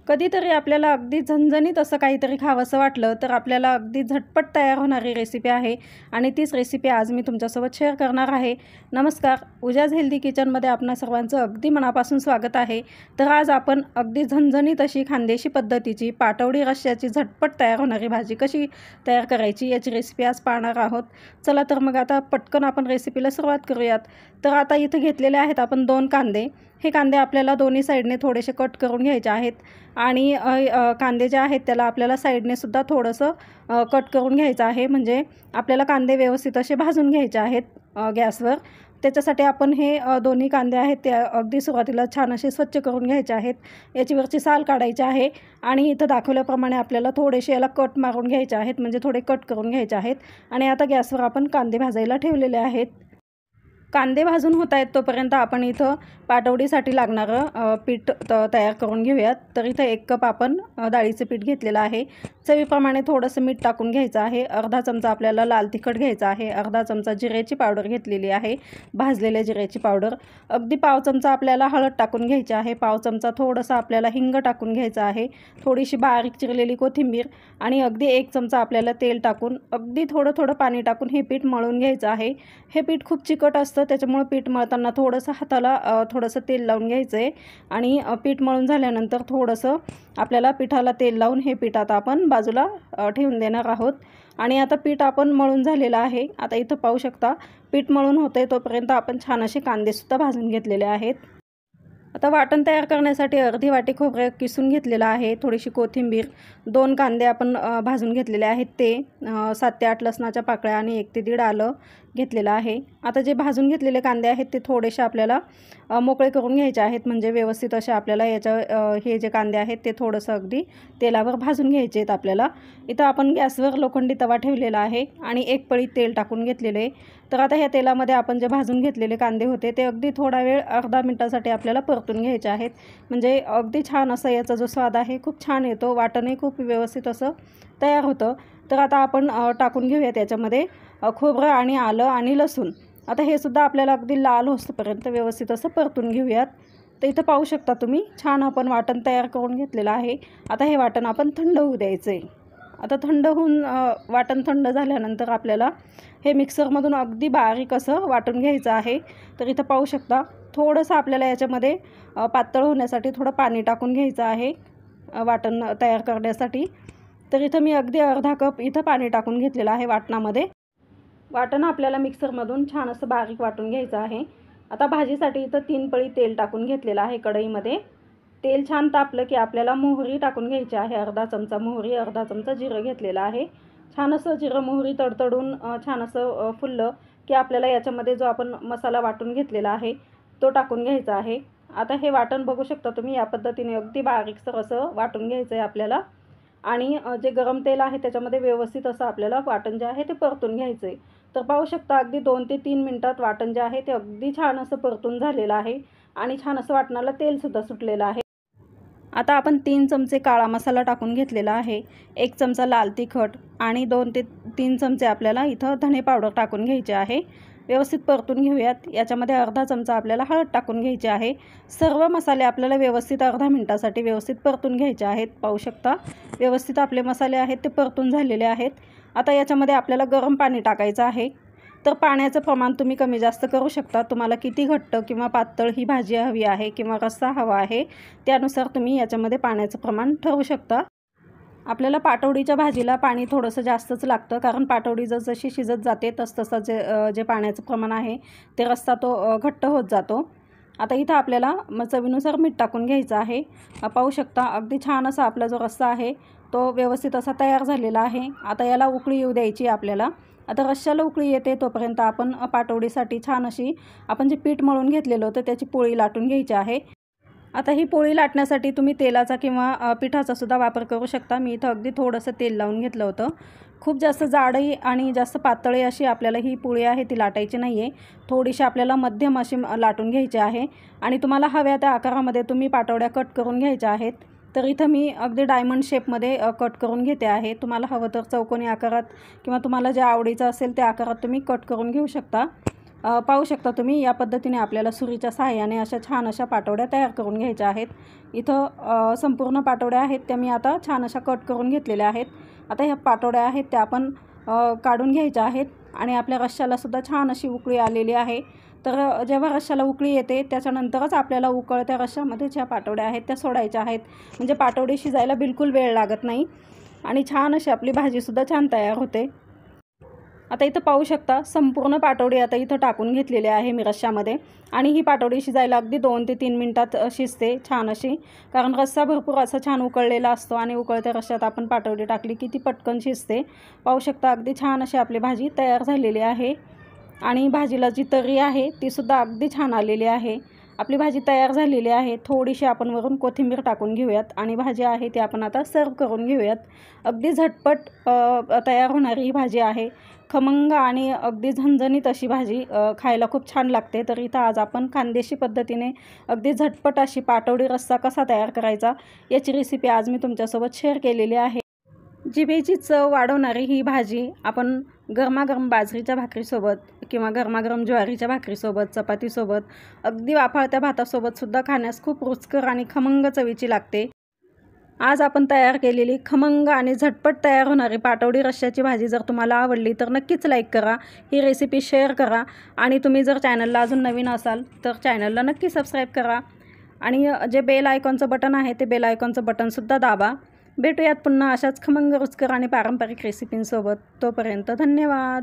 कधीतरी आपल्याला अगदी झणझणीत असं काहीतरी खावंसं वाटलं तर आपल्याला अगदी झटपट तयार होणारी रेसिपी आहे आणि तीच रेसिपी आज मी तुमच्यासोबत शेअर करणार आहे. नमस्कार, उजाज हेल्दी किचनमध्ये आपणा सर्वांचं अगदी मनापासून स्वागत आहे. तर आज आपण अगदी झणझणीत अशी खानदेशी पद्धतीची पाटवडी रश्श्याची झटपट तयार होणारी भाजी कशी तयार करायची याची रेसिपी आज पाहणार आहोत. चला तर मग आता पटकन आपण रेसिपीला सुरुवात करूयात. तर आता इथं घेतलेले आहेत आपण 2 कांदे. हे कांदे आपल्याला दोन्ही साईडने थोडेसे कट करून घ्यायचे आहेत आणि कांदे जे आहेत त्याला आपल्याला साईडने सुद्धा थोडंसं कट करून घ्यायचं आहे. म्हणजे आपल्याला कांदे व्यवस्थित असे भाजून घ्यायचे आहेत गॅसवर. त्याच्यासाठी आपण हे दोन्ही कांदे आहेत ते अगदी सुरुवातीला छान असे स्वच्छ करून घ्यायचे आहेत. याचीवरची साल काढायची आहे आणि इथं दाखवल्याप्रमाणे आपल्याला थोडेसे याला कट मारून घ्यायचे आहेत, म्हणजे थोडे कट करून घ्यायचे आहेत. आणि आता गॅसवर आपण कांदे भाजायला ठेवलेले आहेत. कांदे भाजून होत आहेत तोपर्यंत आपण इथं पाटवडीसाठी लागणारं पीठ तयार करून घेऊयात. तर इथं 1 कप आपण डाळीचं पीठ घेतलेलं आहे. चवीप्रमाणे थोडंसं मीठ टाकून घ्यायचं आहे. अर्धा चमचा आपल्याला लाल तिखट घ्यायचं आहे. अर्धा चमचा जिऱ्याची पावडर घेतलेली आहे, भाजलेल्या जिऱ्याची पावडर. अगदी पाव चमचा आपल्याला हळद टाकून घ्यायची आहे. पाव चमचा थोडंसं आपल्याला हिंग टाकून घ्यायचं आहे. थोडीशी बारीक चिरलेली कोथिंबीर आणि अगदी 1 चमचा आपल्याला तेल टाकून अगदी थोडं पाणी टाकून हे पीठ मळून घ्यायचं आहे. हे पीठ खूप चिकट असतं, त्याच्यामुळे पीठ मळताना थोडंसं हाताला थोडंसं तेल लावून घ्यायचं आहे. आणि पीठ मळून झाल्यानंतर थोडंसं आपल्याला पिठाला तेल लावून हे पीठ आता आपण बाजूला ठेवून देणार आहोत. आणि आता पीठ आपण मळून झालेलं आहे. आता इथं पाहू शकता पीठ मळून होतंय तोपर्यंत आपण छान असे कांदेसुद्धा भाजून घेतलेले आहेत. आता वाटण तयार करण्यासाठी अर्धी वाटी खोबरं किसून घेतलेलं आहे, थोडीशी कोथिंबीर, 2 कांदे आपण भाजून घेतलेले आहेत ते, 7 ते 8 लसणाच्या पाकळ्या आणि 1 ते 1.5 आलं घेतलेलं आहे. आता जे भाजून घेतलेले कांदे आहेत ते थोडेसे आपल्याला मोकळे करून घ्यायचे आहेत. म्हणजे व्यवस्थित असे आपल्याला हे जे कांदे आहेत ते थोडंसं अगदी तेलावर भाजून घ्यायचे आहेत आपल्याला. इथं आपण गॅसवर लोखंडी तवा ठेवलेला आहे आणि 1 पळी तेल टाकून घेतलेले आहे. तर आता ह्या तेलामध्ये आपण जे भाजून घेतलेले कांदे होते ते अगदी थोडा वेळ अर्धा मिनटासाठी आपल्याला परतून घ्यायचे आहेत. म्हणजे अगदी छान असा याचा जो स्वाद आहे खूप छान येतो. वाटणही खूप व्यवस्थित असं तयार होतं. तर आता आपण टाकून घेऊया त्याच्यामध्ये खोबरं आणि आलं आणि लसूण. आता हे सुद्धा आपल्याला अगदी लाल होईपर्यंत व्यवस्थित असं परतून घेऊयात. तर इथं पाहू शकता तुम्ही छान आपण वाटण तयार करून घेतलेलं आहे. आता हे वाटण आपण थंड होऊ द्यायचं आहे. आता थंड होऊन वाटण थंड झाल्यानंतर आपल्याला हे मिक्सरमधून अगदी बारीक असं वाटून घ्यायचं आहे. तर इथं पाहू शकता थोडंसं आपल्याला याच्यामध्ये पातळ होण्यासाठी थोडं पाणी टाकून घ्यायचं आहे वाटण तयार करण्यासाठी. तर इथं मी अगदी अर्धा कप इथं पाणी टाकून घेतलेलं आहे वाटणामध्ये. वाटण आपल्याला मिक्सरमधून छान असं बारीक वाटून घ्यायचं आहे. आता भाजीसाठी इथं 3 पळी तेल टाकून घेतलेलं आहे कढईमध्ये. तेल छान तापलं की आपल्याला मोहरी टाकून घ्यायची आहे. अर्धा चमचा मोहरी, अर्धा चमचा जिरं घेतलेलं आहे. छान असं जिरं मोहरी तडतडून छान असं फुललं की आपल्याला याच्यामध्ये जो आपण मसाला वाटून घेतलेला आहे तो टाकून घ्यायचा आहे. आता हे वाटण बघू शकता तुम्ही या पद्धतीने अगदी बारीकसर असं वाटून घ्यायचं आहे आपल्याला. आणि जे गरम तेल आहे त्याच्यामध्ये व्यवस्थित असं आपल्याला वाटण जे आहे ते परतून घ्यायचं आहे. तर पाहू शकता अगदी 2 ते 3 मिनटात वाटण जे आहे ते अगदी छान असं परतून झालेलं आहे आणि छान असं वाटणाला तेलसुद्धा सुटलेलं आहे. आता आपण 3 चमचे काळा मसाला टाकून घेतलेला आहे, 1 चमचा लाल तिखट आणि 2 ते 3 चमचे आपल्याला इथं धणे पावडर टाकून घ्यायचे आहे. व्यवस्थित परतून घेऊयात. याच्यामध्ये अर्धा चमचा आपल्याला हळद टाकून घ्यायची आहे. सर्व मसाले आपल्याला व्यवस्थित अर्धा मिनटासाठी व्यवस्थित परतून घ्यायचे आहेत. पाहू शकता व्यवस्थित आपले मसाले आहेत ते परतून झालेले आहेत. आता याच्यामध्ये आपल्याला गरम पाणी टाकायचं आहे. तर पाण्याचं प्रमाण तुम्ही कमी जास्त करू शकता. तुम्हाला किती घट्ट किंवा पातळ ही भाजी हवी आहे किंवा रस्सा हवा आहे त्यानुसार तुम्ही याच्यामध्ये पाण्याचं प्रमाण ठरवू शकता. आपल्याला पाटवडीच्या भाजीला पाणी थोडंसं जास्तच लागतं, कारण पाटवडी जशी शिजत जाते तसं जे पाण्याचं प्रमाण आहे ते रस्सा तो घट्ट होत जातो. आता इथं आपल्याला चवीनुसार मीठ टाकून घ्यायचं आहे. पाहू शकता अगदी छान असा आपला जो रस्सा आहे तो व्यवस्थित असा तयार झालेला आहे. आता याला उकळी येऊ द्यायची आपल्याला. आता रश्श्याला उकळी येते तोपर्यंत आपण पाटवडीसाठी छान अशी आपण जे पीठ मळून घेतलेलं होतं त्याची पोळी लाटून घ्यायची आहे. आता ही पोळी लाटण्यासाठी तुम्ही तेलाचा किंवा पिठाचा सुद्धा वापर करू शकता. मी इथं अगदी थोडंसं तेल लावून घेतलं होतं. खूप जास्त जाडही आणि जास्त पातळी अशी आपल्याला ही पोळी आहे ती लाटायची नाही आहे. थोडीशी आपल्याला मध्यम अशी लाटून घ्यायची आहे आणि तुम्हाला हव्या त्या आकारामध्ये तुम्ही पाटवड्या कट करून घ्यायच्या आहेत. तर इथं मी अगदी डायमंड शेपमध्ये कट करून घेते आहे. तुम्हाला हवं तर चौकोनी आकारात किंवा तुम्हाला जे आवडीचं असेल त्या आकारात तुम्ही कट करून घेऊ शकता. पाहू शकता तुम्ही, या पद्धतीने आपल्याला सुरीच्या सहाय्याने अशा छान अशा पाटवड्या तयार करून घ्यायच्या आहेत। इथं संपूर्ण पाटवड्या आहेत त्या मी आता छान अशा कट करून घेतलेल्या आहेत। आता ह्या पाटवड्या आहेत त्या आपण काढून घ्यायच्या आहेत आणि आपल्या रश्श्यालासुद्धा छान अशी उकळी आलेली आहे। तर जेव्हा रश्श्याला उकळी येते त्याच्यानंतरच आपल्याला उकळत्या रश्श्यामध्ये ज्या पाटवड्या आहेत त्या सोडायच्या आहेत, म्हणजे पाटवडी शिजायला बिलकुल वेळ लागत नाही आणि छान अशी आपली भाजीसुद्धा छान तयार होते। आता इथं पाहू शकता संपूर्ण पाटवडी आता इथं टाकून घेतलेली आहे मी रश्श्यामध्ये आणि ही पाटवडी शिजायला अगदी 2 ते 3 मिनिटात शिजते छान अशी, कारण रस्सा भरपूर असा छान उकळलेला असतो आणि उकळत्या रश्श्यात आपण पाटवडी टाकली की ती पटकन शिजते। पाहू शकता अगदी छान अशी आपली भाजी तयार झालेली आहे आणि भाजीला जी तर्री आहे तीसुद्धा अगदी छान आलेली आहे। आपली भाजी तयार झालेली आहे। थोडीशी आपण वरून कोथिंबीर टाकून घेऊयात आणि भाजी आहे ती आपण आता सर्व करून घेऊयात। अगदी झटपट तयार होणारी ही भाजी आहे। खमंग आणि अगदी झणझणीत अशी भाजी खायला खूप छान लागते। तर इथं आज आपण खानदेशी पद्धतीने अगदी झटपट अशी पाटवडी रस्सा कसा तयार करायचा याची रेसिपी आज मी तुमच्यासोबत शेअर केलेली आहे। जिभेची चव वाढवणारी ही भाजी आपण गरमागरम बाजरीच्या भाकरीसोबत किंवा गरमागरम ज्वारीच्या भाकरीसोबत, चपातीसोबत, अगदी वाफाळत्या भातासोबतसुद्धा खाण्यास खूप रुचकर आणि खमंग चवीची लागते। आज आपण तयार केलेली खमंग आणि झटपट तयार होणारी पाटवडी रश्श्याची भाजी जर तुम्हाला आवडली तर नक्कीच लाईक करा, ही रेसिपी शेअर करा आणि तुम्ही जर चॅनलला अजून नवीन असाल तर चॅनलला नक्की सबस्क्राईब करा आणि जे बेल आयकॉनचं बटन आहे ते बेल आयकॉनचं बटनसुद्धा दाबा। भेटूयात पुन्हा अशाच खमंग रुचकर आणि पारंपरिक रेसिपींसोबत। तोपर्यंत धन्यवाद।